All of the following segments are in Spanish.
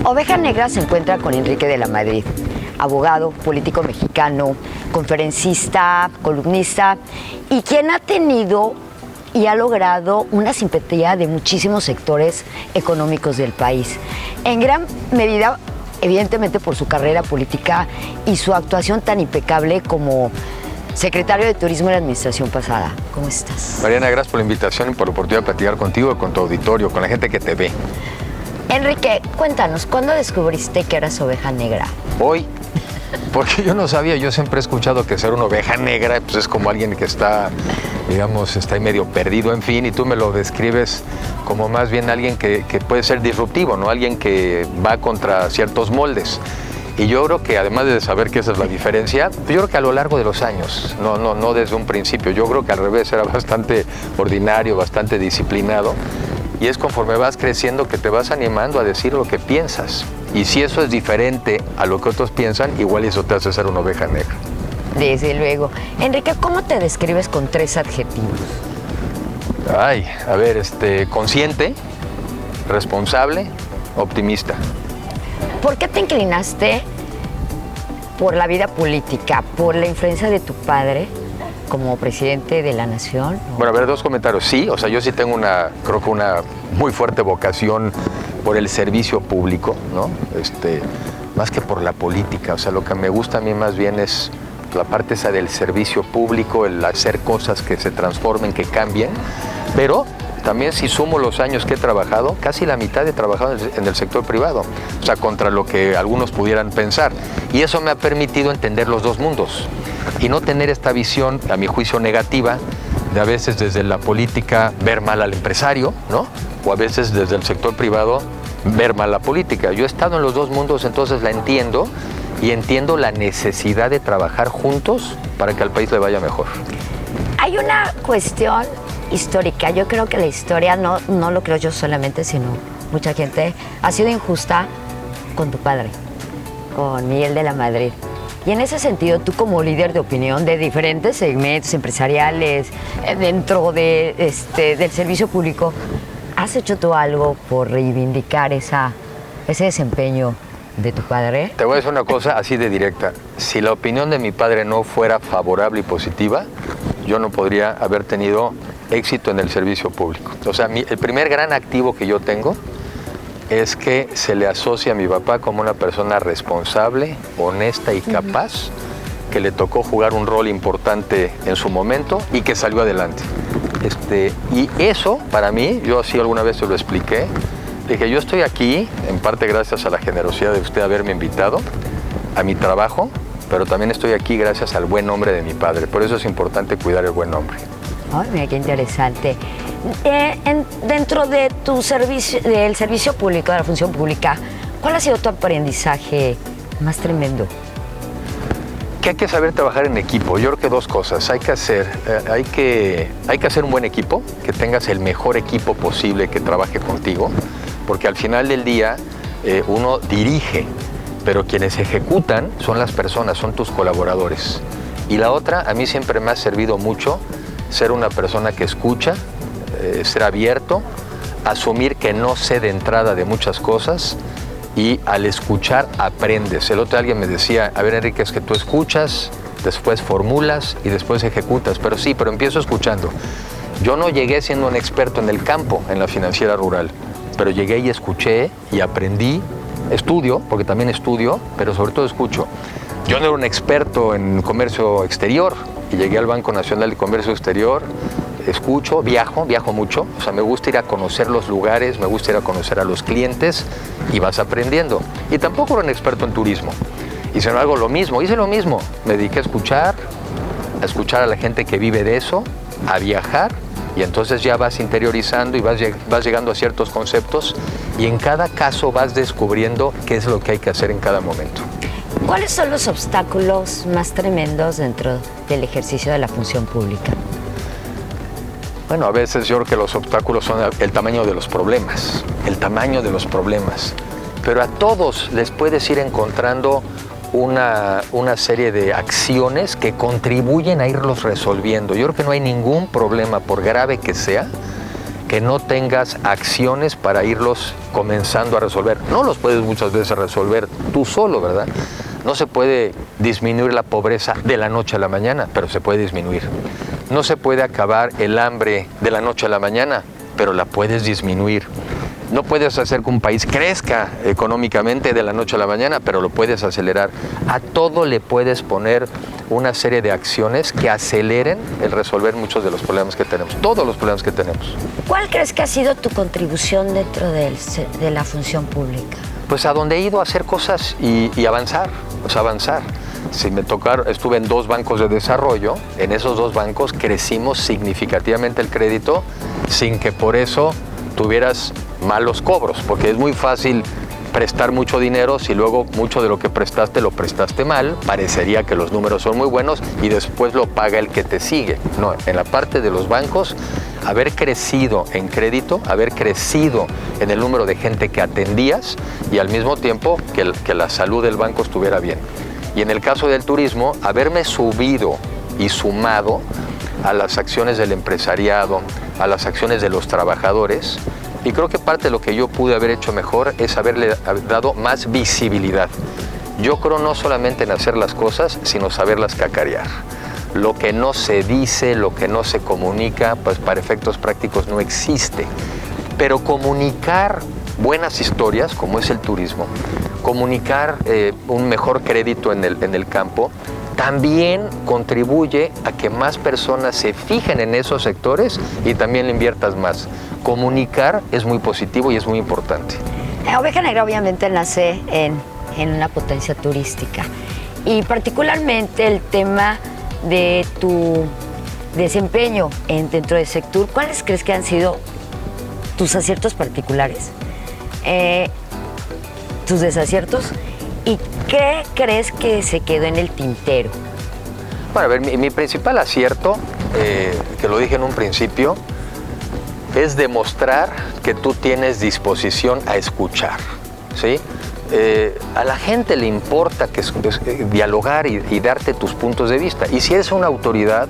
Oveja Negra se encuentra con Enrique de la Madrid, abogado, político mexicano, conferencista, columnista, y quien ha tenido y ha logrado una simpatía de muchísimos sectores económicos del país. En gran medida, evidentemente, por su carrera política y su actuación tan impecable como secretario de Turismo en la administración pasada. ¿Cómo estás? Mariana, gracias por la invitación y por la oportunidad de platicar contigo, con tu auditorio, con la gente que te ve. Enrique, cuéntanos, ¿cuándo descubriste que eras oveja negra? Hoy, porque yo no sabía, yo siempre he escuchado que ser una oveja negra pues es como alguien que está, digamos, está ahí medio perdido, en fin, y tú me lo describes como más bien alguien que puede ser disruptivo, ¿no? Alguien que va contra ciertos moldes. Y yo creo que además de saber que esa es la diferencia, yo creo que a lo largo de los años, no desde un principio, yo creo que al revés era bastante ordinario, bastante disciplinado. Y es conforme vas creciendo que te vas animando a decir lo que piensas. Y si eso es diferente a lo que otros piensan, igual eso te hace ser una oveja negra. Desde luego. Enrique, ¿cómo te describes con 3 adjetivos? Ay, a ver, consciente, responsable, optimista. ¿Por qué te inclinaste por la vida política? ¿Por la influencia de tu padre como presidente de la nación? Bueno, a ver, 2 comentarios. Sí, o sea, yo sí tengo creo que una muy fuerte vocación por el servicio público, ¿no? Más que por la política. O sea, lo que me gusta a mí más bien es la parte esa del servicio público, el hacer cosas que se transformen, que cambien. Pero también si sumo los años que he trabajado, casi la mitad he trabajado en el sector privado. O sea, contra lo que algunos pudieran pensar. Y eso me ha permitido entender los 2 mundos. Y no tener esta visión, a mi juicio, negativa, de a veces desde la política ver mal al empresario, ¿no? O a veces desde el sector privado ver mal la política. Yo he estado en los 2 mundos, entonces la entiendo y entiendo la necesidad de trabajar juntos para que al país le vaya mejor. Hay una cuestión histórica. Yo creo que la historia, no lo creo yo solamente, sino mucha gente, ha sido injusta con tu padre, con Miguel de la Madrid. Y en ese sentido, tú como líder de opinión de diferentes segmentos empresariales, dentro de, del servicio público, ¿has hecho tú algo por reivindicar ese desempeño de tu padre? Te voy a decir una cosa así de directa. Si la opinión de mi padre no fuera favorable y positiva, yo no podría haber tenido éxito en el servicio público. O sea, el primer gran activo que yo tengo es que se le asocia a mi papá como una persona responsable, honesta y capaz, que le tocó jugar un rol importante en su momento y que salió adelante. Y eso, para mí, yo así alguna vez se lo expliqué, dije, yo estoy aquí, en parte gracias a la generosidad de usted haberme invitado, a mi trabajo, pero también estoy aquí gracias al buen nombre de mi padre. Por eso es importante cuidar el buen nombre. Ay, mira qué interesante. Dentro de tu del servicio público, de la función pública, ¿cuál ha sido tu aprendizaje más tremendo? Que hay que saber trabajar en equipo. Yo creo que 2 cosas. Hay que hacer un buen equipo, que tengas el mejor equipo posible que trabaje contigo, porque al final del día uno dirige, pero quienes ejecutan son las personas, son tus colaboradores. Y la otra, a mí siempre me ha servido mucho ser una persona que escucha, ser abierto, asumir que no sé de entrada de muchas cosas y al escuchar aprendes. El otro día alguien me decía, a ver Enrique, es que tú escuchas, después formulas y después ejecutas, pero empiezo escuchando. Yo no llegué siendo un experto en el campo, en la financiera rural, pero llegué y escuché y aprendí, estudio, porque también estudio, pero sobre todo escucho. Yo no era un experto en comercio exterior y llegué al Banco Nacional de Comercio Exterior, escucho, viajo mucho, o sea, me gusta ir a conocer los lugares, me gusta ir a conocer a los clientes y vas aprendiendo. Y tampoco era un experto en turismo. Hice algo hice lo mismo, me dediqué a escuchar a la gente que vive de eso, a viajar, y entonces ya vas interiorizando y vas llegando a ciertos conceptos y en cada caso vas descubriendo qué es lo que hay que hacer en cada momento. ¿Cuáles son los obstáculos más tremendos dentro del ejercicio de la función pública? Bueno, a veces yo creo que los obstáculos son el tamaño de los problemas, pero a todos les puedes ir encontrando una serie de acciones que contribuyen a irlos resolviendo. Yo creo que no hay ningún problema, por grave que sea, que no tengas acciones para irlos comenzando a resolver. No los puedes muchas veces resolver tú solo, ¿verdad? No se puede disminuir la pobreza de la noche a la mañana, pero se puede disminuir. No se puede acabar el hambre de la noche a la mañana, pero la puedes disminuir. No puedes hacer que un país crezca económicamente de la noche a la mañana, pero lo puedes acelerar. A todo le puedes poner una serie de acciones que aceleren el resolver muchos de los problemas que tenemos, todos los problemas que tenemos. ¿Cuál crees que ha sido tu contribución dentro de la función pública? Pues a donde he ido a hacer cosas y avanzar, avanzar. Si me tocaron, estuve en 2 bancos de desarrollo, en esos 2 bancos crecimos significativamente el crédito sin que por eso tuvieras malos cobros, porque es muy fácil prestar mucho dinero si luego mucho de lo que prestaste lo prestaste mal, parecería que los números son muy buenos y después lo paga el que te sigue. No, en la parte de los bancos, haber crecido en crédito, haber crecido en el número de gente que atendías y al mismo tiempo que la salud del banco estuviera bien. Y en el caso del turismo, haberme subido y sumado a las acciones del empresariado, a las acciones de los trabajadores, y creo que parte de lo que yo pude haber hecho mejor es haberle dado más visibilidad. Yo creo no solamente en hacer las cosas, sino saberlas cacarear. Lo que no se dice, lo que no se comunica, pues para efectos prácticos no existe. Pero comunicar buenas historias, como es el turismo, comunicar un mejor crédito en el campo, también contribuye a que más personas se fijen en esos sectores y también le inviertas más. Comunicar es muy positivo y es muy importante. Oveja Negra obviamente nace en una potencia turística y particularmente el tema de tu desempeño dentro del sector, ¿cuáles crees que han sido tus aciertos particulares, tus desaciertos y qué crees que se quedó en el tintero? Bueno, a ver, mi principal acierto, que lo dije en un principio, es demostrar que tú tienes disposición a escuchar, ¿sí? A la gente le importa dialogar y darte tus puntos de vista. Y si eres una autoridad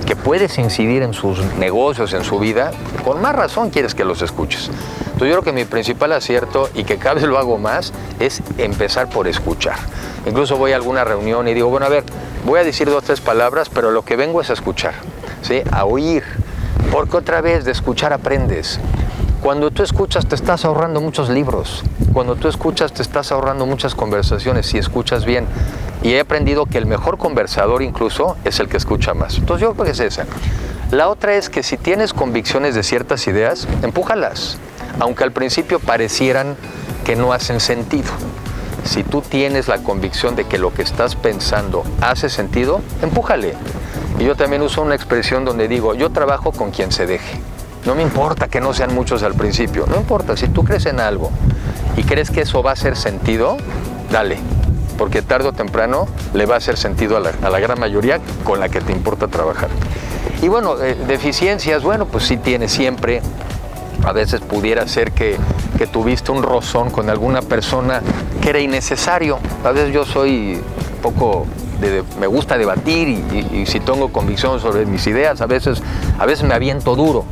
que puedes incidir en sus negocios, en su vida, con más razón quieres que los escuches. Entonces yo creo que mi principal acierto, y que cada vez lo hago más, es empezar por escuchar. Incluso voy a alguna reunión y digo, bueno, a ver, voy a decir 2 o 3 palabras, pero lo que vengo es a escuchar, ¿sí? A oír. Porque otra vez de escuchar aprendes. Cuando tú escuchas te estás ahorrando muchos libros. Cuando tú escuchas te estás ahorrando muchas conversaciones si escuchas bien. Y he aprendido que el mejor conversador incluso es el que escucha más. Entonces yo creo que es esa. La otra es que si tienes convicciones de ciertas ideas, empújalas. Aunque al principio parecieran que no hacen sentido. Si tú tienes la convicción de que lo que estás pensando hace sentido, empújale. Y yo también uso una expresión donde digo, yo trabajo con quien se deje. No me importa que no sean muchos al principio, no importa, si tú crees en algo y crees que eso va a hacer sentido, dale, porque tarde o temprano le va a hacer sentido a la gran mayoría con la que te importa trabajar. Y bueno, deficiencias, bueno, pues sí tienes siempre. A veces pudiera ser que tuviste un rozón con alguna persona que era innecesario. A veces yo soy un poco... me gusta debatir y si tengo convicción sobre mis ideas, a veces me aviento duro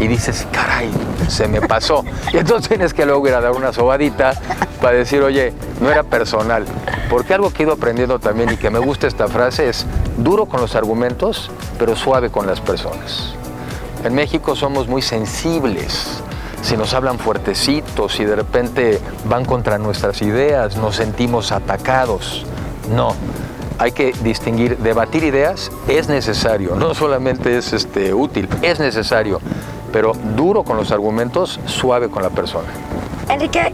y dices, caray, se me pasó. Y entonces tienes que luego ir a dar una sobadita para decir, oye, no era personal. Porque algo que he ido aprendiendo también y que me gusta esta frase es duro con los argumentos, pero suave con las personas. En México somos muy sensibles. Si nos hablan fuertecitos y de repente van contra nuestras ideas, nos sentimos atacados. No. Hay que distinguir, debatir ideas es necesario, no solamente es útil, es necesario, pero duro con los argumentos, suave con la persona. Enrique,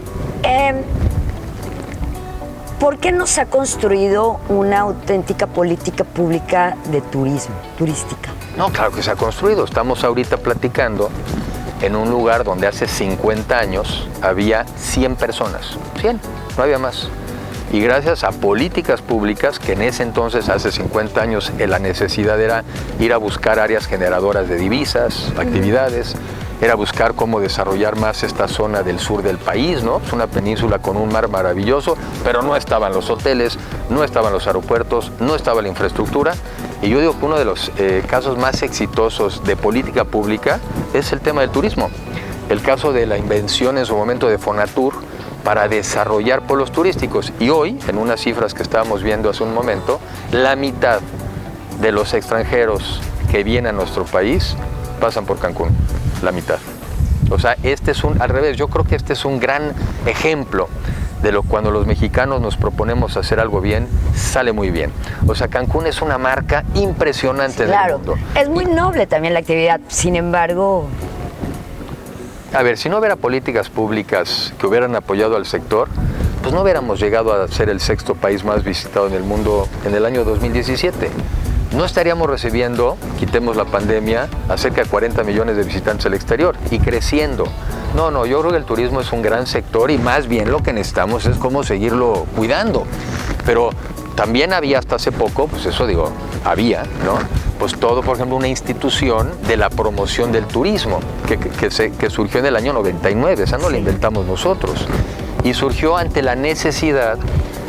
¿por qué no se ha construido una auténtica política pública de turismo, turística? No, claro que se ha construido. Estamos ahorita platicando en un lugar donde hace 50 años había 100 personas, 100, no había más. Y gracias a políticas públicas, que en ese entonces, hace 50 años, la necesidad era ir a buscar áreas generadoras de divisas, actividades, era buscar cómo desarrollar más esta zona del sur del país, ¿no? Es una península con un mar maravilloso, pero no estaban los hoteles, no estaban los aeropuertos, no estaba la infraestructura, Y yo digo que uno de los casos más exitosos de política pública es el tema del turismo. El caso de la invención en su momento de Fonatur para desarrollar pueblos turísticos. Y hoy, en unas cifras que estábamos viendo hace un momento, la mitad de los extranjeros que vienen a nuestro país pasan por Cancún, la mitad. O sea, al revés, yo creo que este es un gran ejemplo de cuando los mexicanos nos proponemos hacer algo bien, sale muy bien. O sea, Cancún es una marca impresionante del mundo. Claro, es muy noble también la actividad, sin embargo... A ver, si no hubiera políticas públicas que hubieran apoyado al sector, pues no hubiéramos llegado a ser el 6º país más visitado en el mundo en el año 2017. No estaríamos recibiendo, quitemos la pandemia, a cerca de 40 millones de visitantes al exterior y creciendo. No, yo creo que el turismo es un gran sector y más bien lo que necesitamos es cómo seguirlo cuidando. Pero también había hasta hace poco, pues eso digo, había, ¿no? Pues todo, por ejemplo, una institución de la promoción del turismo que surgió en el año 99, esa no la inventamos nosotros. Y surgió ante la necesidad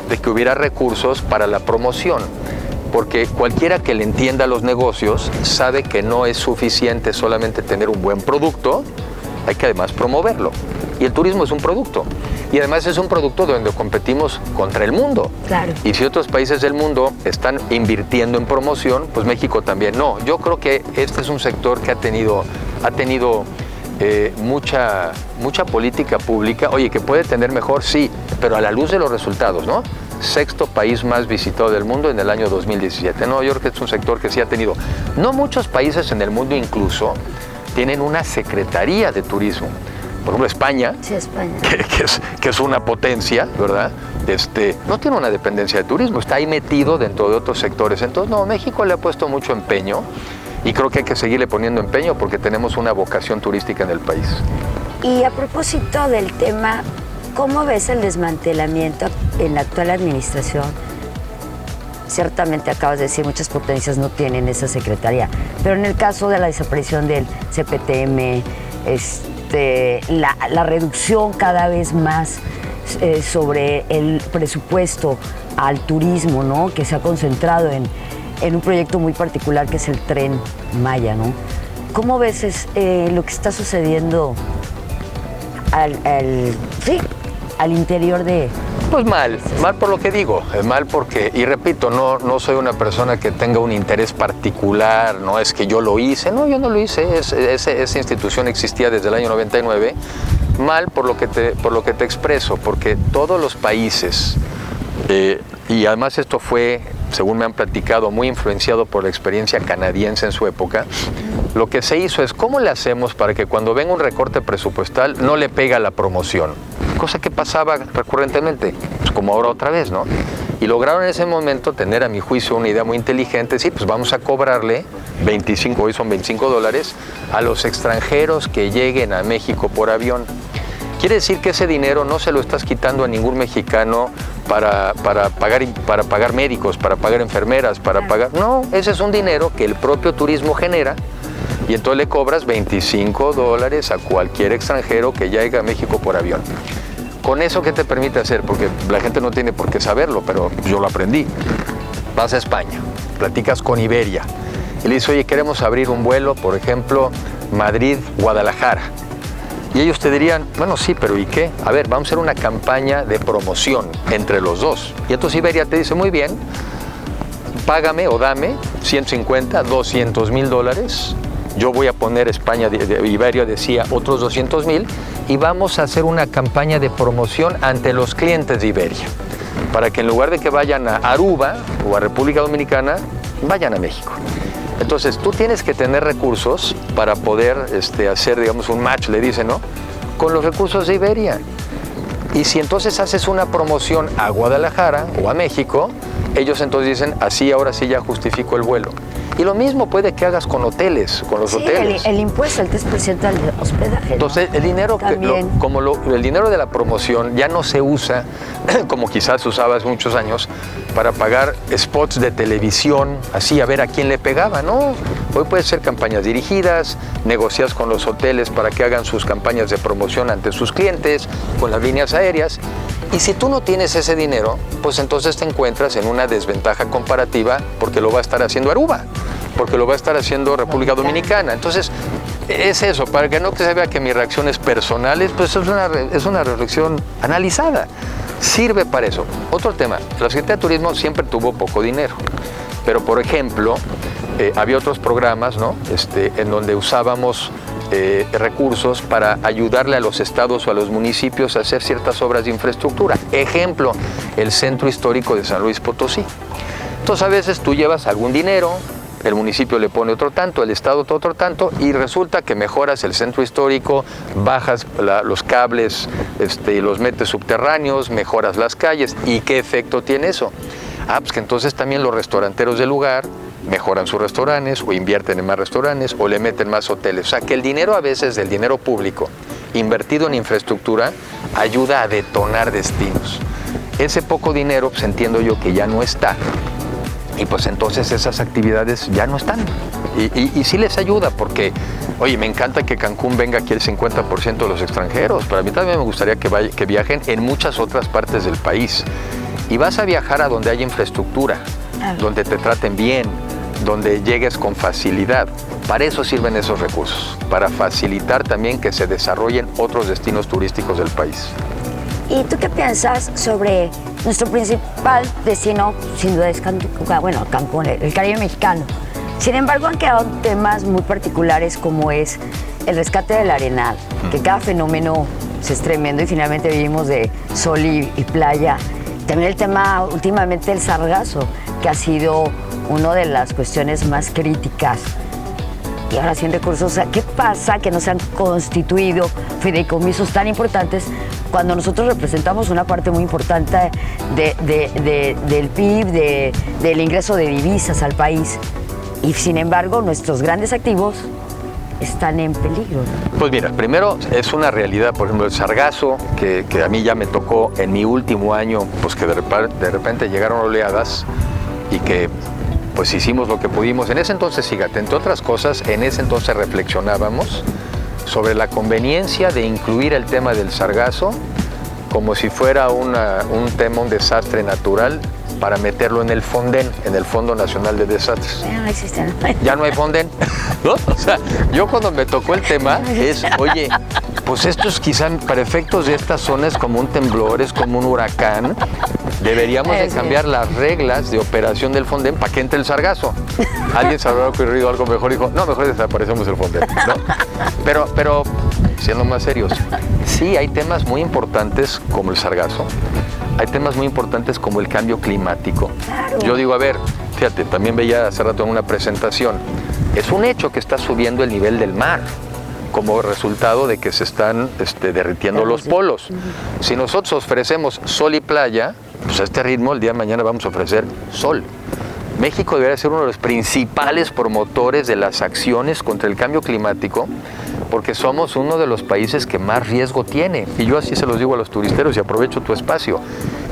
de que hubiera recursos para la promoción. Porque cualquiera que le entienda a los negocios sabe que no es suficiente solamente tener un buen producto, hay que además promoverlo. Y el turismo es un producto. Y además es un producto donde competimos contra el mundo. Claro. Y si otros países del mundo están invirtiendo en promoción, pues México también. No, yo creo que este es un sector que ha tenido mucha política pública. Oye, que puede tener mejor, sí, pero a la luz de los resultados, ¿no? 6º país más visitado del mundo en el año 2017. No, yo creo que es un sector que sí ha tenido. No muchos países en el mundo incluso tienen una secretaría de turismo. Por ejemplo, España, sí, España. Que es una potencia, ¿verdad? No tiene una dependencia de turismo, está ahí metido dentro de otros sectores. Entonces, no, México le ha puesto mucho empeño y creo que hay que seguirle poniendo empeño porque tenemos una vocación turística en el país. Y a propósito del tema, ¿cómo ves el desmantelamiento en la actual administración? Ciertamente acabas de decir, muchas potencias no tienen esa secretaría, pero en el caso de la desaparición del CPTM, la reducción cada vez más sobre el presupuesto al turismo, ¿no? Que se ha concentrado en un proyecto muy particular que es el Tren Maya, ¿no? ¿Cómo ves lo que está sucediendo al interior de...? Pues mal por lo que digo, mal porque, y repito, no soy una persona que tenga un interés particular, no es que yo lo hice, no, yo no lo hice, esa institución existía desde el año 99, mal por lo que te expreso, porque todos los países, y además esto fue, según me han platicado, muy influenciado por la experiencia canadiense en su época, lo que se hizo es, ¿cómo le hacemos para que cuando venga un recorte presupuestal no le pega la promoción? Cosa que pasaba recurrentemente, pues como ahora otra vez, ¿no? Y lograron en ese momento tener, a mi juicio, una idea muy inteligente, sí, pues vamos a cobrarle hoy son $25, a los extranjeros que lleguen a México por avión. Quiere decir que ese dinero no se lo estás quitando a ningún mexicano para pagar médicos, para pagar enfermeras, para pagar... No, ese es un dinero que el propio turismo genera y entonces le cobras $25 a cualquier extranjero que llegue a México por avión. ¿Con eso qué te permite hacer? Porque la gente no tiene por qué saberlo, pero yo lo aprendí. Vas a España, platicas con Iberia y le dices, oye, queremos abrir un vuelo, por ejemplo, Madrid-Guadalajara. Y ellos te dirían, bueno, sí, pero ¿y qué? A ver, vamos a hacer una campaña de promoción entre los dos. Y entonces Iberia te dice, muy bien, págame o dame 150, $200,000. Yo voy a poner España, Iberia decía, otros 200,000 y vamos a hacer una campaña de promoción ante los clientes de Iberia, para que en lugar de que vayan a Aruba o a República Dominicana, vayan a México. Entonces, tú tienes que tener recursos para poder hacer, digamos, un match, le dicen, ¿no? Con los recursos de Iberia. Y si entonces haces una promoción a Guadalajara o a México, ellos entonces dicen, así ahora sí ya justifico el vuelo. Y lo mismo puede que hagas con hoteles, con los hoteles. El impuesto, el 3% al hospedaje. Entonces, ¿no? el dinero, También. el dinero de la promoción ya no se usa, como quizás se usaba hace muchos años, para pagar spots de televisión, así a ver a quién le pegaba, ¿no? Hoy puede ser campañas dirigidas, negocias con los hoteles para que hagan sus campañas de promoción ante sus clientes, con las líneas aéreas. Y si tú no tienes ese dinero, pues entonces te encuentras en una desventaja comparativa porque lo va a estar haciendo Aruba, porque lo va a estar haciendo República Dominicana. Entonces, es eso, para que no se vea que mis reacciones personales, pues es una reflexión analizada. Sirve para eso. Otro tema, la Secretaría de Turismo siempre tuvo poco dinero, pero por ejemplo, había otros programas, ¿no? En donde usábamos recursos para ayudarle a los estados o a los municipios a hacer ciertas obras de infraestructura. Ejemplo, el Centro Histórico de San Luis Potosí. Entonces a veces tú llevas algún dinero, el municipio le pone otro tanto, el estado otro tanto, y resulta que mejoras el centro histórico, bajas los cables y los metes subterráneos, mejoras las calles. ¿Y qué efecto tiene eso? Pues que entonces también los restauranteros del lugar mejoran sus restaurantes o invierten en más restaurantes o le meten más hoteles. O sea, que el dinero a veces, del dinero público invertido en infraestructura, ayuda a detonar destinos. Ese poco dinero, pues entiendo yo que ya no está. Y pues entonces esas actividades ya no están. Y sí les ayuda porque, oye, me encanta que Cancún venga aquí el 50% de los extranjeros. Pero a mí también me gustaría que viajen en muchas otras partes del país. Y vas a viajar a donde haya infraestructura, donde te traten bien, donde llegues con facilidad. Para eso sirven esos recursos, para facilitar también que se desarrollen otros destinos turísticos del país. ¿Y tú qué piensas sobre nuestro principal destino, sin duda es Cancún, el Caribe mexicano? Sin embargo, han quedado temas muy particulares como es el rescate del Arenal, que cada fenómeno es tremendo y finalmente vivimos de sol y playa. También el tema últimamente del sargazo, que ha sido una de las cuestiones más críticas. Y ahora sin recursos, o sea, ¿qué pasa que no se han constituido fideicomisos tan importantes cuando nosotros representamos una parte muy importante del PIB, del ingreso de divisas al país? Y sin embargo, nuestros grandes activos están en peligro, ¿no? Pues mira, primero es una realidad, por ejemplo, el sargazo, que a mí ya me tocó en mi último año, pues que de repente llegaron oleadas y que pues hicimos lo que pudimos. En ese entonces, fíjate, entre otras cosas, en ese entonces reflexionábamos sobre la conveniencia de incluir el tema del sargazo como si fuera un desastre natural, para meterlo en el Fonden, en el Fondo Nacional de Desastres. Ya no existe, ¿no? Ya no hay Fonden, ¿no? O sea, yo cuando me tocó el tema es, oye, pues esto es quizá para efectos de esta zona es como un temblor, es como un huracán. Deberíamos de cambiar las reglas de operación del Fonden para que entre el sargazo. Alguien se habrá ocurrido algo mejor y dijo, no, mejor desaparecemos el Fonden, ¿no? Pero, siendo más serios, sí hay temas muy importantes como el sargazo. Hay temas muy importantes como el cambio climático. Claro. Yo digo, a ver, fíjate, también veía hace rato en una presentación, es un hecho que está subiendo el nivel del mar como resultado de que se están derritiendo los polos. Si nosotros ofrecemos sol y playa, pues a este ritmo el día de mañana vamos a ofrecer sol. México debería ser uno de los principales promotores de las acciones contra el cambio climático, porque somos uno de los países que más riesgo tiene. Y yo así se los digo a los turisteros y aprovecho tu espacio.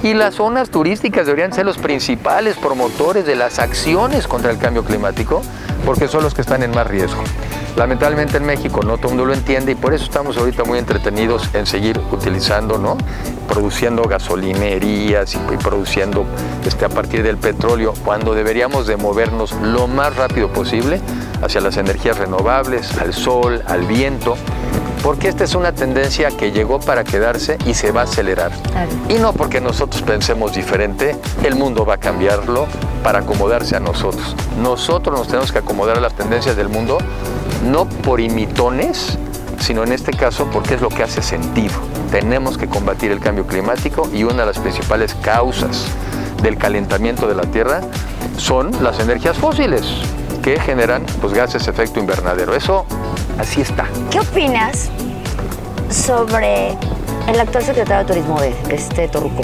Y las zonas turísticas deberían ser los principales promotores de las acciones contra el cambio climático, porque son los que están en más riesgo. Lamentablemente en México no todo el mundo lo entiende y por eso estamos ahorita muy entretenidos en seguir utilizando, ¿no? Produciendo gasolinerías y produciendo a partir del petróleo, cuando deberíamos de movernos lo más rápido posible hacia las energías renovables, al sol, al viento, porque esta es una tendencia que llegó para quedarse y se va a acelerar. Claro. Y no porque nosotros pensemos diferente, el mundo va a cambiarlo para acomodarse a nosotros. Nosotros nos tenemos que acomodar a las tendencias del mundo, no por imitones, sino en este caso porque es lo que hace sentido. Tenemos que combatir el cambio climático y una de las principales causas del calentamiento de la Tierra son las energías fósiles, que generan gases de efecto invernadero. Eso así está. ¿Qué opinas sobre el actual secretario de Turismo de Torruco?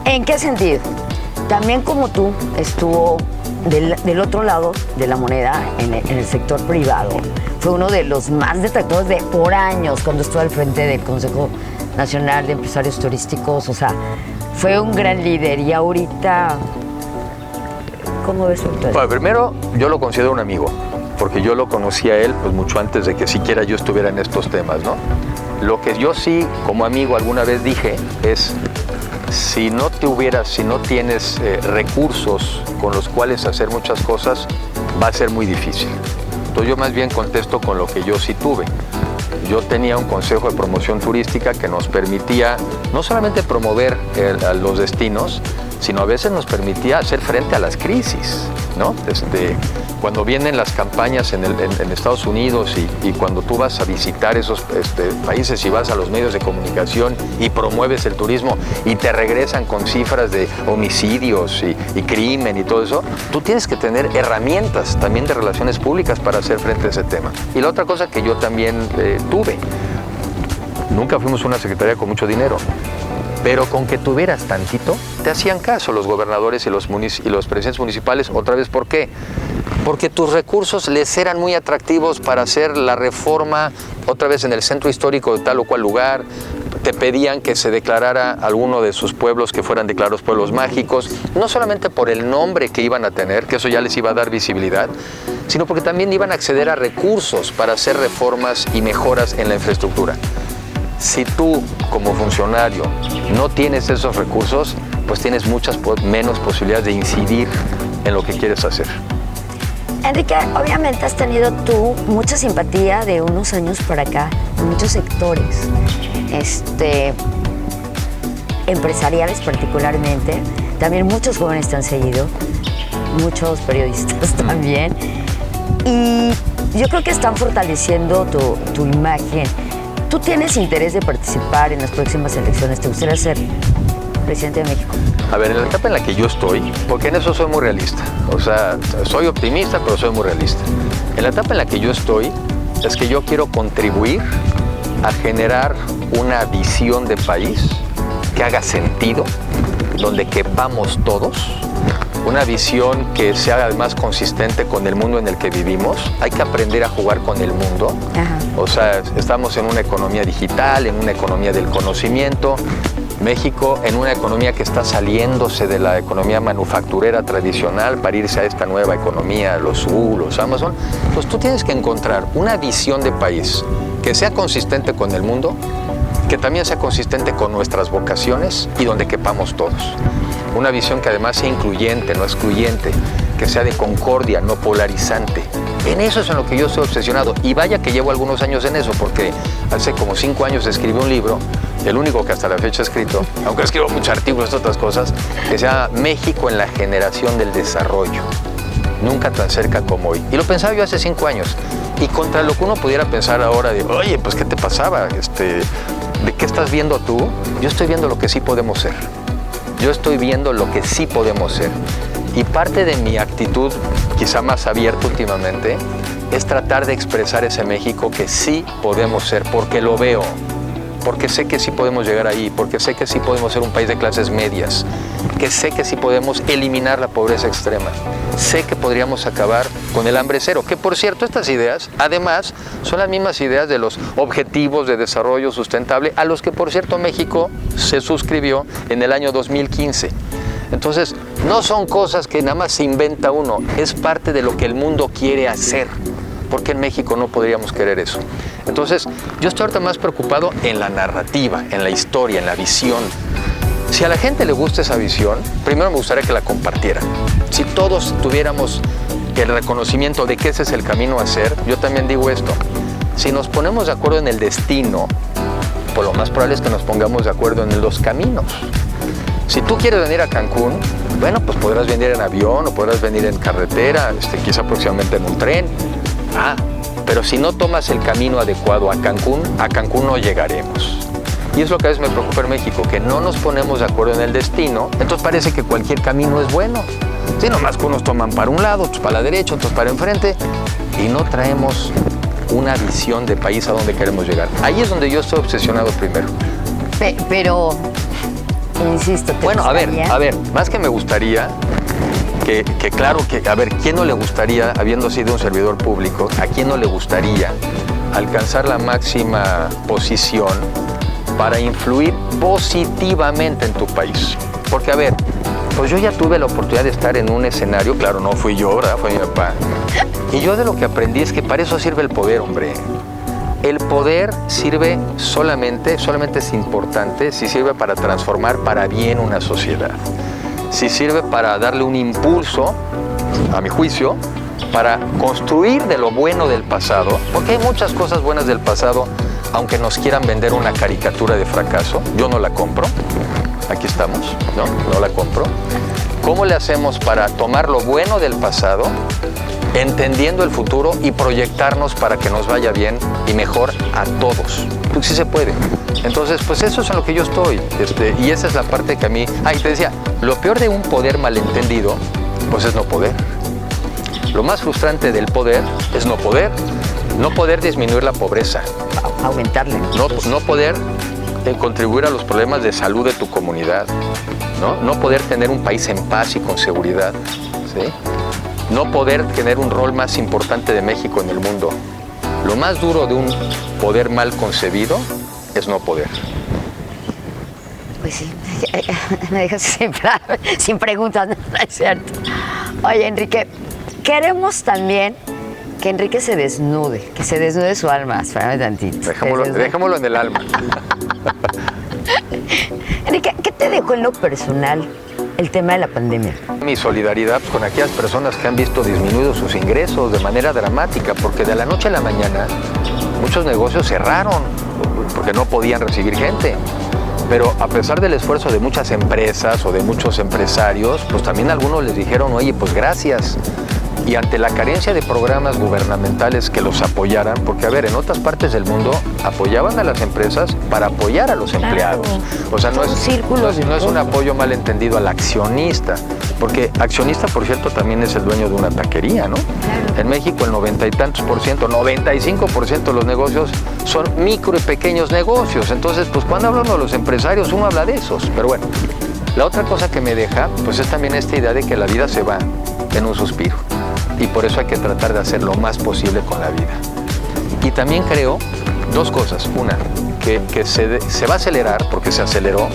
¿En qué sentido? También como tú estuvo del otro lado de la moneda, en el sector privado, fue uno de los más detractores por años cuando estuvo al frente del Consejo Nacional de Empresarios Turísticos. O sea, fue un gran líder y ahorita, ¿cómo ves tú? Bueno, primero, yo lo considero un amigo, porque yo lo conocí a él pues mucho antes de que siquiera yo estuviera en estos temas, ¿no? Lo que yo sí, como amigo, alguna vez dije es, si no tienes recursos con los cuales hacer muchas cosas, va a ser muy difícil. Entonces yo más bien contesto con lo que yo sí tuve. Yo tenía un consejo de promoción turística que nos permitía no solamente promover a los destinos, sino a veces nos permitía hacer frente a las crisis, ¿no? Cuando vienen las campañas en Estados Unidos y cuando tú vas a visitar esos países y vas a los medios de comunicación y promueves el turismo y te regresan con cifras de homicidios y crimen y todo eso, tú tienes que tener herramientas también de relaciones públicas para hacer frente a ese tema. Y la otra cosa que yo también tuve, nunca fuimos una secretaría con mucho dinero, pero con que tuvieras tantito, te hacían caso los gobernadores y los presidentes municipales. Otra vez, ¿por qué? Porque tus recursos les eran muy atractivos para hacer la reforma, otra vez en el centro histórico de tal o cual lugar. Te pedían que se declarara alguno de sus pueblos que fueran declarados pueblos mágicos, no solamente por el nombre que iban a tener, que eso ya les iba a dar visibilidad, sino porque también iban a acceder a recursos para hacer reformas y mejoras en la infraestructura. Si tú, como funcionario, no tienes esos recursos, pues tienes muchas menos posibilidades de incidir en lo que quieres hacer. Enrique, obviamente has tenido tú mucha simpatía de unos años para acá, en muchos sectores, empresariales particularmente. También muchos jóvenes te han seguido, muchos periodistas también. Y yo creo que están fortaleciendo tu imagen. ¿Tú tienes interés de participar en las próximas elecciones? ¿Te gustaría ser presidente de México? A ver, en la etapa en la que yo estoy, porque en eso soy muy realista, o sea, soy optimista, pero soy muy realista. En la etapa en la que yo estoy, es que yo quiero contribuir a generar una visión de país que haga sentido, donde quepamos todos, una visión que sea además consistente con el mundo en el que vivimos. Hay que aprender a jugar con el mundo. Ajá. O sea, estamos en una economía digital, en una economía del conocimiento. México en una economía que está saliéndose de la economía manufacturera tradicional para irse a esta nueva economía, los Google, los Amazon. Pues tú tienes que encontrar una visión de país que sea consistente con el mundo, que también sea consistente con nuestras vocaciones y donde quepamos todos. Una visión que además sea incluyente, no excluyente, que sea de concordia, no polarizante. En eso es en lo que yo estoy obsesionado. Y vaya que llevo algunos años en eso, porque hace como 5 años escribí un libro, el único que hasta la fecha he escrito, aunque escribo muchos artículos y otras cosas, que se llama México en la generación del desarrollo. Nunca tan cerca como hoy. Y lo pensaba yo hace 5 años. Y contra lo que uno pudiera pensar ahora de, oye, pues ¿qué te pasaba? ¿De qué estás viendo tú? Yo estoy viendo lo que sí podemos ser. Yo estoy viendo lo que sí podemos ser. Y parte de mi actitud, quizá más abierta últimamente, es tratar de expresar ese México que sí podemos ser, porque lo veo, porque sé que sí podemos llegar ahí, porque sé que sí podemos ser un país de clases medias, que sé que sí podemos eliminar la pobreza extrema, sé que podríamos acabar con el hambre cero, que por cierto estas ideas, además, son las mismas ideas de los objetivos de desarrollo sustentable, a los que por cierto México se suscribió en el año 2015. Entonces, no son cosas que nada más se inventa uno, es parte de lo que el mundo quiere hacer. ¿Por qué en México no podríamos querer eso? Entonces, yo estoy ahorita más preocupado en la narrativa, en la historia, en la visión. Si a la gente le gusta esa visión, primero me gustaría que la compartieran. Si todos tuviéramos el reconocimiento de que ese es el camino a hacer, yo también digo esto. Si nos ponemos de acuerdo en el destino, pues lo más probable es que nos pongamos de acuerdo en los caminos. Si tú quieres venir a Cancún, bueno, pues podrás venir en avión o podrás venir en carretera, quizá próximamente en un tren. Pero si no tomas el camino adecuado a Cancún no llegaremos. Y es lo que a veces me preocupa en México, que no nos ponemos de acuerdo en el destino, entonces parece que cualquier camino es bueno. Sí, nomás que unos toman para un lado, otros para la derecha, otros para enfrente, y no traemos una visión de país a donde queremos llegar. Ahí es donde yo estoy obsesionado primero. Pero, insisto, bueno, a ver, más que me gustaría, que claro que, a ver, ¿quién no le gustaría, habiendo sido un servidor público, a quién no le gustaría alcanzar la máxima posición para influir positivamente en tu país? Porque, a ver, pues yo ya tuve la oportunidad de estar en un escenario, claro, no fui yo, ¿verdad? Fue mi papá. Y yo de lo que aprendí es que para eso sirve el poder, hombre. El poder sirve solamente es importante si sirve para transformar para bien una sociedad. Si sirve para darle un impulso, a mi juicio, para construir de lo bueno del pasado, porque hay muchas cosas buenas del pasado, aunque nos quieran vender una caricatura de fracaso, yo no la compro. Aquí estamos, ¿no? No la compro. ¿Cómo le hacemos para tomar lo bueno del pasado, entendiendo el futuro y proyectarnos para que nos vaya bien y mejor a todos? Porque sí se puede. Entonces, pues eso es en lo que yo estoy. Y esa es la parte que a mí... y te decía, lo peor de un poder malentendido, pues es no poder. Lo más frustrante del poder es no poder. No poder disminuir la pobreza. Aumentarle. No poder contribuir a los problemas de salud de tu comunidad, ¿no? No poder tener un país en paz y con seguridad, ¿sí? No poder tener un rol más importante de México en el mundo. Lo más duro de un poder mal concebido es no poder. Pues sí, me dejas sin preguntas, no es cierto. Oye, Enrique, queremos también que Enrique se desnude, que se desnude su alma. Espérame tantito. Dejémoslo en el alma. Enrique, ¿qué te dejó en lo personal el tema de la pandemia? Mi solidaridad con aquellas personas que han visto disminuidos sus ingresos de manera dramática, porque de la noche a la mañana muchos negocios cerraron porque no podían recibir gente. Pero a pesar del esfuerzo de muchas empresas o de muchos empresarios, pues también algunos les dijeron, oye, pues gracias. Y ante la carencia de programas gubernamentales que los apoyaran, porque a ver, en otras partes del mundo apoyaban a las empresas para apoyar a los empleados. O sea, no es un apoyo malentendido al accionista, porque accionista, por cierto, también es el dueño de una taquería, ¿no? Claro. En México el 90 y tantos por ciento, 95% de los negocios son micro y pequeños negocios. Entonces, pues cuando hablamos de los empresarios, uno habla de esos. Pero bueno, la otra cosa que me deja, pues es también esta idea de que la vida se va en un suspiro. Y por eso hay que tratar de hacer lo más posible con la vida. Y también creo dos cosas. Una, que se va a acelerar, porque se aceleró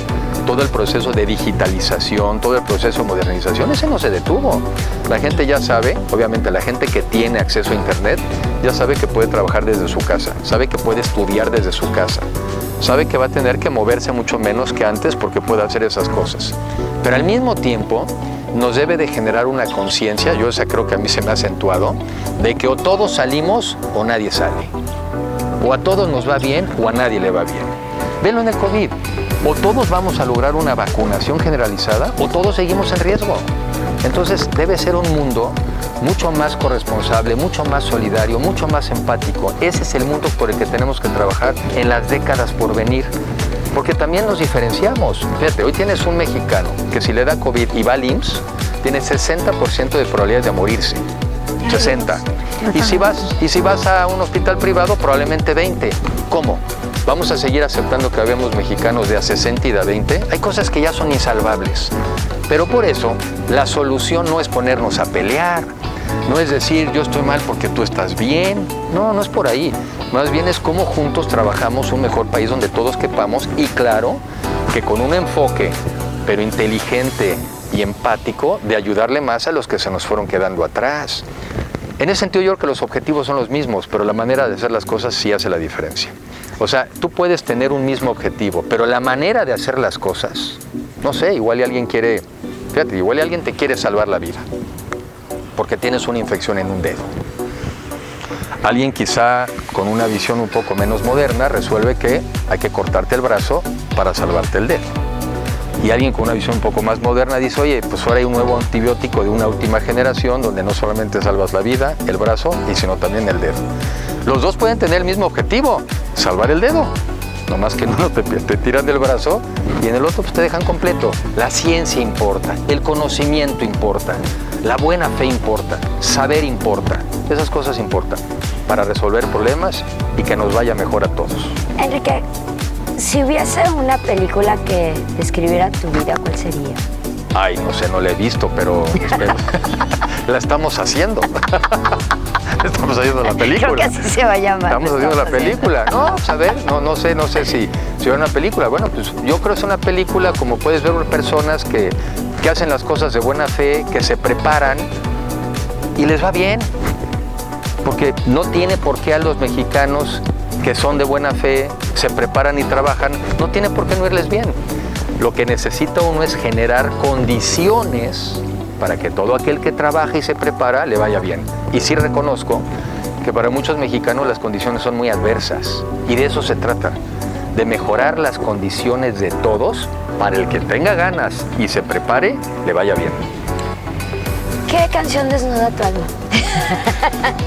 todo el proceso de digitalización, todo el proceso de modernización. Ese no se detuvo. La gente ya sabe, obviamente la gente que tiene acceso a Internet, ya sabe que puede trabajar desde su casa, sabe que puede estudiar desde su casa, sabe que va a tener que moverse mucho menos que antes porque puede hacer esas cosas. Pero al mismo tiempo, nos debe de generar una conciencia, yo esa creo que a mí se me ha acentuado, de que o todos salimos o nadie sale. O a todos nos va bien o a nadie le va bien. Velo en el COVID. O todos vamos a lograr una vacunación generalizada o todos seguimos en riesgo. Entonces debe ser un mundo mucho más corresponsable, mucho más solidario, mucho más empático. Ese es el mundo por el que tenemos que trabajar en las décadas por venir. Porque también nos diferenciamos. Fíjate, hoy tienes un mexicano que si le da COVID y va al IMSS, tiene 60% de probabilidades de morirse. 60. Y si vas a un hospital privado, probablemente 20. ¿Cómo? ¿Vamos a seguir aceptando que habemos mexicanos de a 60 y de a 20? Hay cosas que ya son insalvables. Pero por eso, la solución no es ponernos a pelear. No es decir, yo estoy mal porque tú estás bien. No, no es por ahí. Más bien es cómo juntos trabajamos un mejor país donde todos quepamos y claro, que con un enfoque, pero inteligente y empático, de ayudarle más a los que se nos fueron quedando atrás. En ese sentido yo creo que los objetivos son los mismos, pero la manera de hacer las cosas sí hace la diferencia. O sea, tú puedes tener un mismo objetivo, pero la manera de hacer las cosas, no sé, igual y alguien quiere, fíjate, igual y alguien te quiere salvar la vida, porque tienes una infección en un dedo. Alguien quizá con una visión un poco menos moderna resuelve que hay que cortarte el brazo para salvarte el dedo. Y alguien con una visión un poco más moderna dice, oye, pues ahora hay un nuevo antibiótico de una última generación donde no solamente salvas la vida, el brazo, y sino también el dedo. Los dos pueden tener el mismo objetivo, salvar el dedo. Nomás que en uno te tiran del brazo y en el otro pues te dejan completo. La ciencia importa, el conocimiento importa, la buena fe importa, saber importa. Esas cosas importan para resolver problemas y que nos vaya mejor a todos. Enrique, si hubiese una película que describiera tu vida, ¿cuál sería? Ay, no sé, no la he visto, pero la estamos haciendo. Estamos haciendo la película. Creo que así se va a llamar. Estamos haciendo la película. No, pues a ver, no sé si era una película. Bueno, pues yo creo que es una película, como puedes ver, personas que hacen las cosas de buena fe, que se preparan y les va bien. Porque no tiene por qué a los mexicanos que son de buena fe, se preparan y trabajan, no tiene por qué no irles bien. Lo que necesita uno es generar condiciones para que todo aquel que trabaja y se prepara le vaya bien. Y sí reconozco que para muchos mexicanos las condiciones son muy adversas. Y de eso se trata, de mejorar las condiciones de todos para el que tenga ganas y se prepare, le vaya bien. ¿Qué canción desnuda tu alma?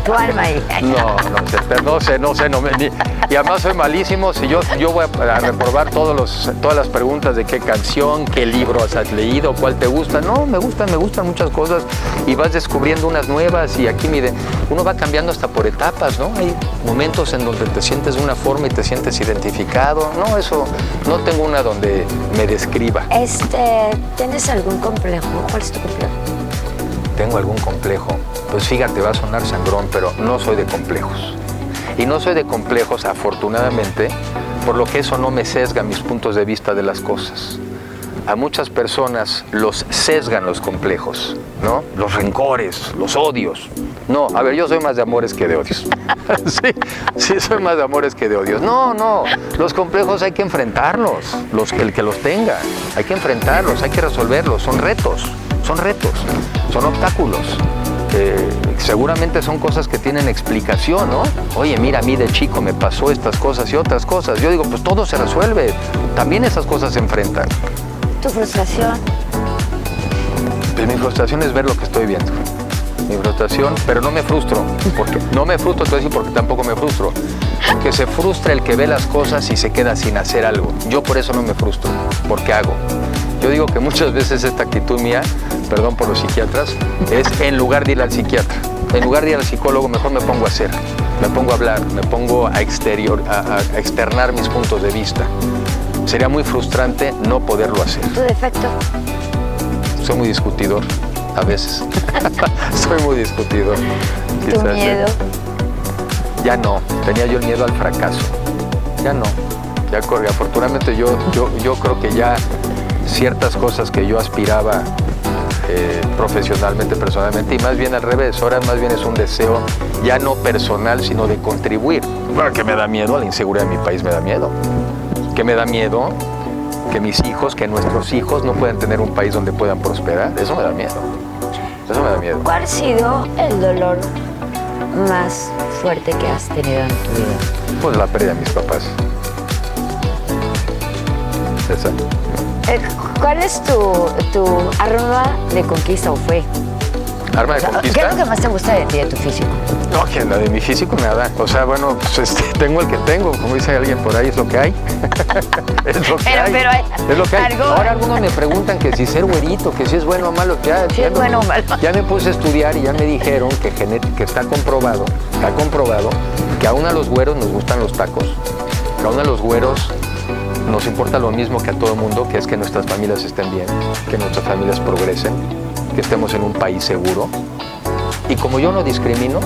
Tu alma ahí. No sé, y además soy malísimo. Si yo voy a reprobar todas las preguntas de qué canción, qué libro has leído, cuál te gusta. No, me gustan muchas cosas y vas descubriendo unas nuevas y aquí uno va cambiando hasta por etapas, ¿no? Hay momentos en donde te sientes de una forma y te sientes identificado. No, eso, no tengo una donde me describa. ¿Tienes algún complejo? ¿Cuál es tu complejo? ¿Tengo algún complejo? Pues fíjate, va a sonar sangrón, pero no soy de complejos. Y no soy de complejos, afortunadamente, por lo que eso no me sesga mis puntos de vista de las cosas. A muchas personas los sesgan los complejos, ¿no? Los rencores, los odios. No, a ver, yo soy más de amores que de odios. Sí, soy más de amores que de odios. No, los complejos hay que enfrentarlos, el que los tenga. Hay que enfrentarlos, hay que resolverlos, son retos, son obstáculos. Seguramente son cosas que tienen explicación, ¿no? Oye, mira, a mí de chico me pasó estas cosas y otras cosas. Yo digo, pues todo se resuelve. También esas cosas se enfrentan. ¿Tu frustración? Pues mi frustración es ver lo que estoy viendo. Mi frustración, pero no me frustro. Te voy a decir porque tampoco me frustro. Porque se frustra el que ve las cosas y se queda sin hacer algo. Yo por eso no me frustro, porque hago. Yo digo que muchas veces esta actitud mía, perdón por los psiquiatras, es en lugar de ir al psiquiatra, en lugar de ir al psicólogo, mejor me pongo a hacer, me pongo a hablar, me pongo a externar mis puntos de vista. Sería muy frustrante no poderlo hacer. ¿Tu defecto? Soy muy discutidor, a veces. Soy muy discutidor. ¿Tu miedo? Ya no, tenía yo el miedo al fracaso. Ya no, ya corrí. Afortunadamente yo creo que ya ciertas cosas que yo aspiraba profesionalmente, personalmente, y más bien al revés, ahora más bien es un deseo ya no personal, sino de contribuir. Bueno, que me da miedo, la inseguridad de mi país me da miedo. Que me da miedo que mis hijos, que nuestros hijos no puedan tener un país donde puedan prosperar. Eso me da miedo. Eso me da miedo. ¿Cuál ha sido el dolor más fuerte que has tenido en tu vida? Pues la pérdida de mis papás. Esa. ¿Cuál es tu arma de conquista o fue? ¿Arma de conquista? ¿Qué es lo que más te gusta de ti, de tu físico? No, que la de mi físico nada. O sea, bueno, pues tengo el que tengo. Como dice alguien por ahí, es lo que hay. Es lo que hay. Pero es lo que hay. algo... Ahora algunos me preguntan que si ser güerito, que si es bueno o malo. Bueno o malo. Ya me puse a estudiar y ya me dijeron que está comprobado que aún a los güeros nos gustan los tacos. Que aún a los güeros nos importa lo mismo que a todo el mundo, que es que nuestras familias estén bien, que nuestras familias progresen, que estemos en un país seguro. Y como yo no discrimino,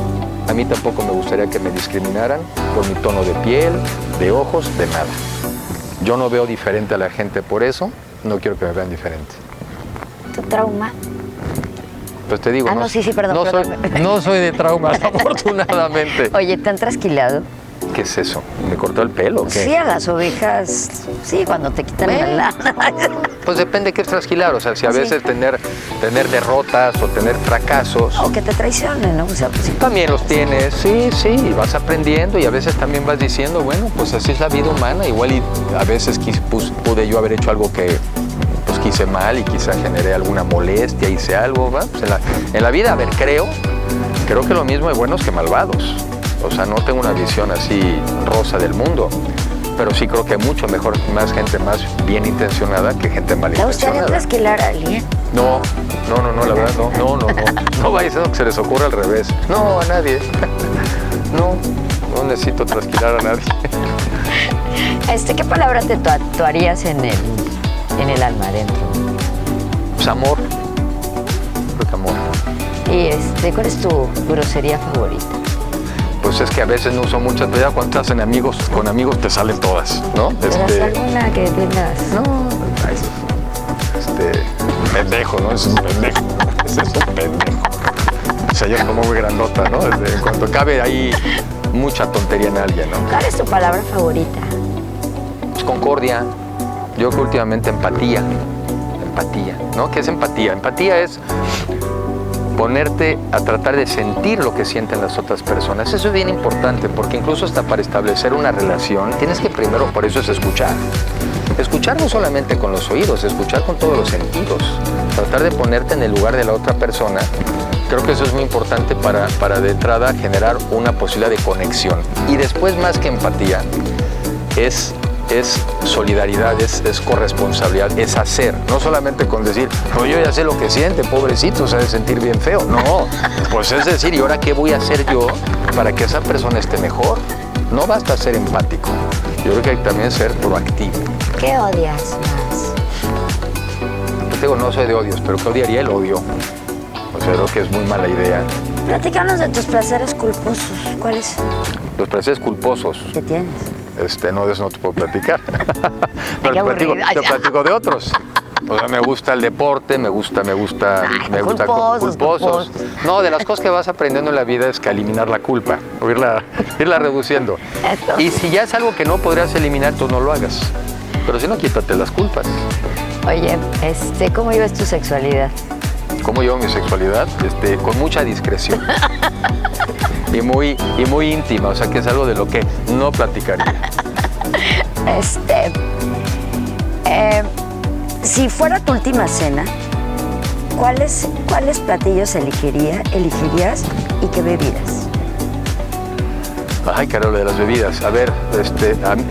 a mí tampoco me gustaría que me discriminaran por mi tono de piel, de ojos, de nada. Yo no veo diferente a la gente por eso, no quiero que me vean diferente. ¿Tu trauma? Pues te digo, no soy de traumas, afortunadamente. Oye, ¿te han trasquilado? ¿Qué es eso? ¿Me cortó el pelo o qué? Sí, a las ovejas, sí, cuando te quitan la lana. Pues depende qué es trasquilar, o sea, si a veces tener derrotas o tener fracasos. O que te traicionen, ¿no? O sea, pues, también los tienes, sí, vas aprendiendo y a veces también vas diciendo, bueno, pues así es la vida humana, igual y a veces pude yo haber hecho algo que pues quise mal y quizá generé alguna molestia, hice algo, ¿va? Pues en la vida, a ver, creo que lo mismo hay buenos que malvados. O sea, no tengo una visión así rosa del mundo, pero sí creo que hay más gente más bien intencionada que gente mal intencionada. ¿Te gustaría trasquilar a alguien? No, la verdad, no. No vaya a ser que se les ocurra al revés. No, a nadie. No necesito trasquilar a nadie. ¿Qué palabra te tatuarías en el alma adentro? Pues amor. Creo que amor. Y ¿cuál es tu grosería favorita? Pues es que a veces no uso muchas, pero ya cuando estás con amigos te salen todas, ¿no? ¿Tienes alguna que tengas? No, pendejo, ¿no? Es un pendejo. Es un pendejo. O sea, yo es como muy grandota, ¿no? En cuanto cabe ahí mucha tontería en alguien, ¿no? ¿Cuál es tu palabra favorita? Pues concordia. Yo creo que últimamente empatía. Empatía, ¿no? ¿Qué es empatía? Empatía es ponerte a tratar de sentir lo que sienten las otras personas. Eso es bien importante porque incluso hasta para establecer una relación tienes que primero, por eso es escuchar. Escuchar no solamente con los oídos, escuchar con todos los sentidos. Tratar de ponerte en el lugar de la otra persona. Creo que eso es muy importante para de entrada generar una posibilidad de conexión. Y después, más que empatía, es solidaridad, es corresponsabilidad, es hacer. No solamente con decir, no, yo ya sé lo que siente, pobrecito, se ha de sentir bien feo. No, pues es decir, ¿y ahora qué voy a hacer yo para que esa persona esté mejor? No basta ser empático. Yo creo que hay que también ser proactivo. ¿Qué odias más? Yo te digo, no soy de odios, pero ¿qué odiaría? El odio. O sea, creo que es muy mala idea. Platícanos de tus placeres culposos. ¿Cuáles? Los placeres culposos. ¿Qué tienes? No, de eso no te puedo platicar. Pero Qué aburrido, te platico de otros. O sea, me gusta el deporte, me gusta culposos. No, de las cosas que vas aprendiendo en la vida es que eliminar la culpa, o irla reduciendo. Eso. Y si ya es algo que no podrías eliminar, tú no lo hagas. Pero si no, quítate las culpas. Oye, ¿cómo vives tu sexualidad? ¿Cómo llevo mi sexualidad? Con mucha discreción. Y muy íntima, o sea que es algo de lo que no platicaría. Si fuera tu última cena, ¿cuáles platillos elegirías y qué bebidas? Ay, Carol, de las bebidas. A ver,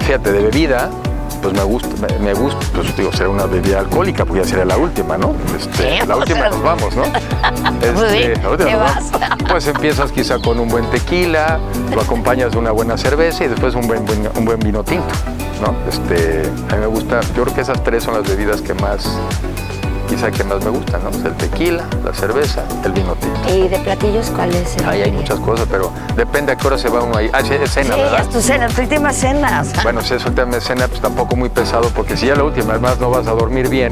fíjate, de bebida, pues me gusta, pues digo, será una bebida alcohólica, pues ya sería la última, ¿no? La última nos vamos, ¿no? La última nos vamos. Pues empiezas quizá con un buen tequila, lo acompañas de una buena cerveza y después un buen vino tinto, ¿no? A mí me gusta, yo creo que esas tres son las bebidas que más me gustan, ¿no? Pues el tequila, la cerveza, el vino tinto. ¿Y de platillos cuáles? Hay muchas cosas, pero depende a qué hora se va uno ahí. Sí, es cena, sí, ¿verdad? es tu cena, tu última cena. O sea. Bueno, si es última cena, pues tampoco muy pesado, porque si ya la última, además no vas a dormir bien,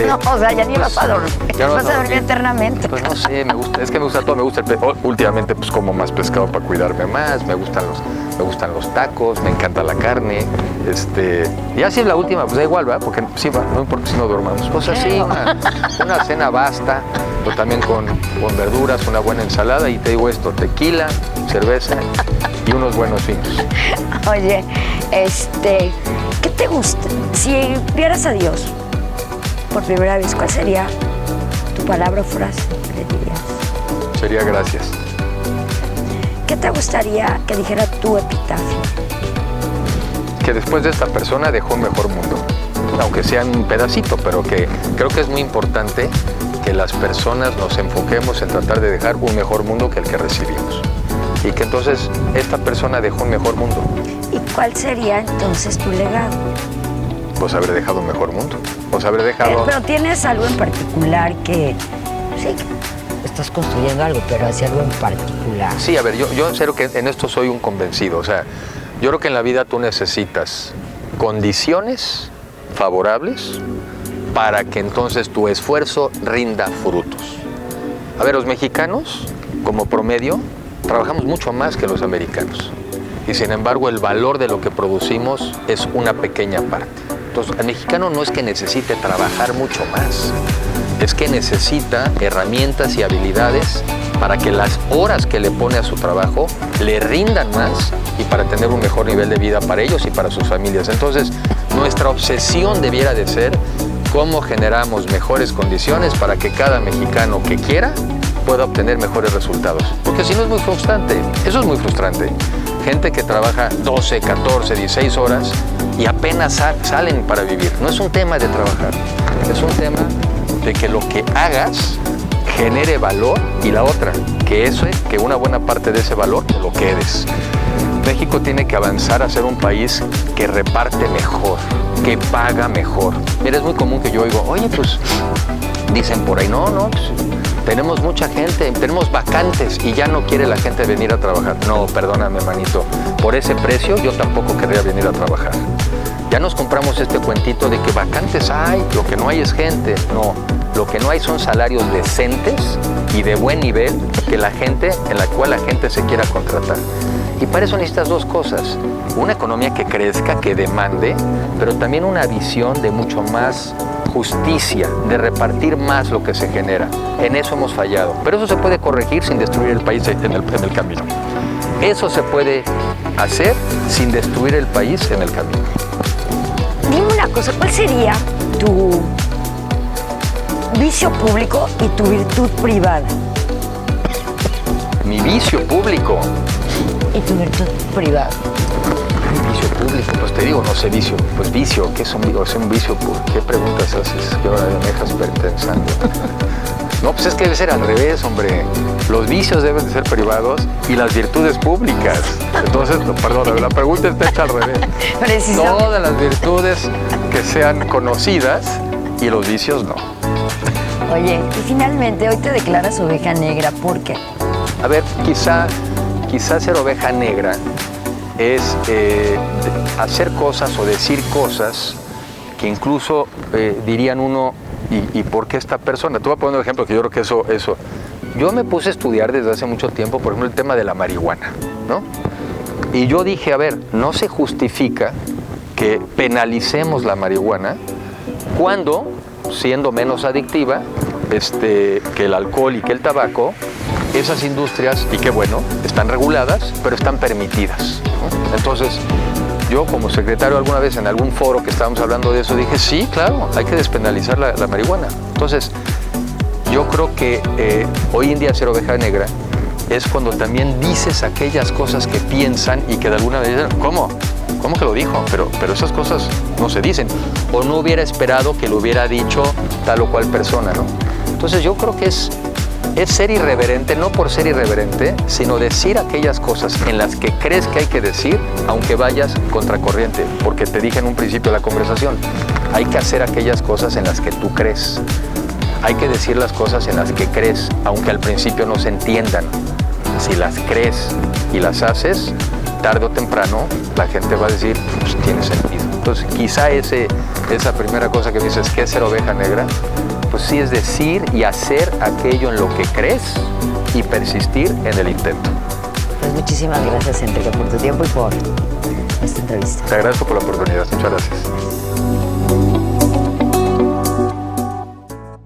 No, o sea, ya ni vas a dormir. Ya no vas a dormir eternamente. Pues no sé, me gusta todo, me gusta últimamente pues como más pescado para cuidarme más, me gustan los tacos, me encanta la carne, y así es la última, pues da igual, ¿verdad? Porque sí, no importa si no dormamos. Pues así, una cena basta, pero también con verduras, una buena ensalada, y te digo esto, tequila, cerveza y unos buenos vinos. Oye, ¿qué te gusta? Si vieras a Dios por primera vez, ¿cuál sería tu palabra o frase que le dirías? Sería gracias. ¿Qué te gustaría que dijera tu epitafio? Que después de esta persona dejó un mejor mundo, aunque sea un pedacito, pero que creo que es muy importante que las personas nos enfoquemos en tratar de dejar un mejor mundo que el que recibimos. Y que entonces esta persona dejó un mejor mundo. ¿Y cuál sería entonces tu legado? Pues haber dejado un mejor mundo. Pues haber dejado... Pero tienes algo en particular que... Sí, que estás construyendo algo, pero hacia algo en particular. Sí, a ver, yo en serio que en esto soy un convencido. O sea, yo creo que en la vida tú necesitas condiciones favorables para que entonces tu esfuerzo rinda frutos. A ver, los mexicanos, como promedio, trabajamos mucho más que los americanos. Y sin embargo, el valor de lo que producimos es una pequeña parte. Entonces, el mexicano no es que necesite trabajar mucho más, es que necesita herramientas y habilidades para que las horas que le pone a su trabajo le rindan más y para tener un mejor nivel de vida para ellos y para sus familias. Entonces, nuestra obsesión debiera de ser cómo generamos mejores condiciones para que cada mexicano que quiera pueda obtener mejores resultados. Porque si no es muy frustrante, eso es muy frustrante. Gente que trabaja 12, 14, 16 horas y apenas salen para vivir. No es un tema de trabajar, es un tema de que lo que hagas genere valor y la otra, que una buena parte de ese valor te lo quedes. México tiene que avanzar a ser un país que reparte mejor, que paga mejor. Mira, es muy común que yo oigo, oye, pues Dicen por ahí, no, pues, tenemos mucha gente, tenemos vacantes y ya no quiere la gente venir a trabajar. No, perdóname, manito, por ese precio yo tampoco querría venir a trabajar. Ya nos compramos este cuentito de que vacantes hay, lo que no hay es gente. No, lo que no hay son salarios decentes y de buen nivel en la cual la gente se quiera contratar. Y para eso necesitas dos cosas: una economía que crezca, que demande, pero también una visión de mucho más justicia, de repartir más lo que se genera. En eso hemos fallado, pero eso se puede corregir sin destruir el país en el camino. Eso se puede hacer sin destruir el país en el camino. Dime una cosa, ¿cuál sería tu vicio público y tu virtud privada? Mi vicio público. Y tu virtud privada. Mi vicio público, pues te digo, no sé, vicio. Pues vicio, ¿qué es un vicio? ¿Qué preguntas haces? ¿Qué ahora me dejas pensando? No, pues es que debe ser al revés, hombre. Los vicios deben de ser privados y las virtudes públicas. Entonces, perdón, la pregunta está hecha al revés. Todas las virtudes que sean conocidas y los vicios no. Oye, y finalmente hoy te declaras oveja negra, ¿por qué? A ver, quizá ser oveja negra es hacer cosas o decir cosas que incluso dirían uno, ¿y por qué esta persona? Te voy a poner un ejemplo que yo creo que eso. Yo me puse a estudiar desde hace mucho tiempo, por ejemplo, el tema de la marihuana, ¿no? Y yo dije, a ver, no se justifica que penalicemos la marihuana cuando, siendo menos adictiva que el alcohol y que el tabaco, esas industrias, y qué bueno, están reguladas, pero están permitidas, ¿no? Entonces, yo como secretario alguna vez en algún foro que estábamos hablando de eso, dije, sí, claro, hay que despenalizar la marihuana. Entonces, yo creo que hoy en día ser oveja negra es cuando también dices aquellas cosas que piensan y que de alguna manera dicen, ¿cómo que lo dijo? Pero esas cosas no se dicen. O no hubiera esperado que lo hubiera dicho tal o cual persona, ¿no? Entonces, yo creo que es ser irreverente, no por ser irreverente, sino decir aquellas cosas en las que crees que hay que decir, aunque vayas contracorriente. Porque te dije en un principio de la conversación, hay que hacer aquellas cosas en las que tú crees. Hay que decir las cosas en las que crees, aunque al principio no se entiendan. Si las crees y las haces, tarde o temprano la gente va a decir, pues tiene sentido. Entonces, quizá esa primera cosa que dices, ¿qué es ser oveja negra? Pues sí, es decir y hacer aquello en lo que crees y persistir en el intento. Pues muchísimas gracias, Enrique, por tu tiempo y por esta entrevista. Te agradezco por la oportunidad. Muchas gracias.